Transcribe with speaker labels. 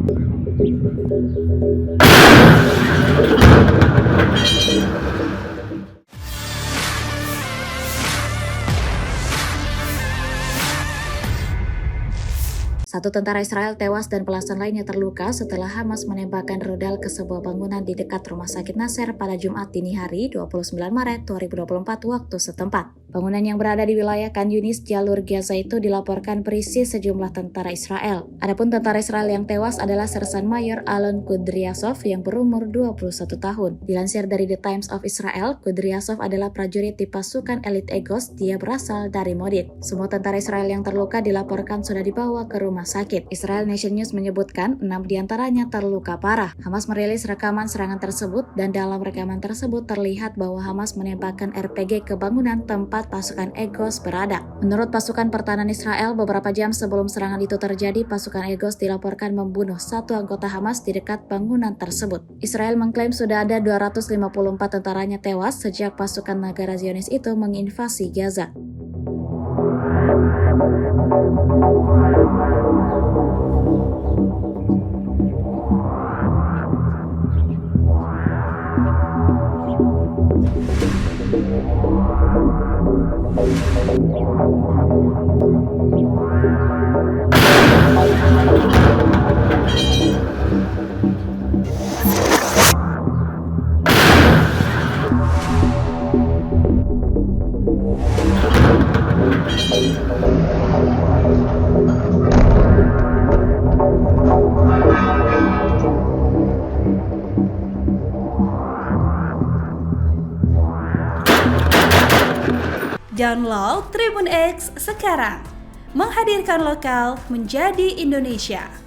Speaker 1: Satu tentara Israel tewas dan belasan lainnya terluka setelah Hamas menembakkan rudal ke sebuah bangunan di dekat Rumah Sakit Nasser pada Jumat dini hari 29 Maret 2024 waktu setempat. Bangunan yang berada di wilayah Khan Yunis, jalur Gaza itu dilaporkan berisi sejumlah tentara Israel. Adapun tentara Israel yang tewas adalah Sersan Mayor Alon Kudryasov yang berumur 21 tahun. Dilansir dari The Times of Israel, Kudryasov adalah prajurit di pasukan elit Egos, dia berasal dari Modin. Semua tentara Israel yang terluka dilaporkan sudah dibawa ke rumah sakit. Israel Nation News menyebutkan 6 diantaranya terluka parah. Hamas merilis rekaman serangan tersebut dan dalam rekaman tersebut terlihat bahwa Hamas menembakkan RPG ke bangunan tempat pasukan Egos berada. Menurut pasukan pertahanan Israel, beberapa jam sebelum serangan itu terjadi, pasukan Egos dilaporkan membunuh satu anggota Hamas di dekat bangunan tersebut. Israel mengklaim sudah ada 254 tentaranya tewas sejak pasukan negara Zionis itu menginvasi Gaza.
Speaker 2: Download Tribun X sekarang, menghadirkan lokal menjadi Indonesia.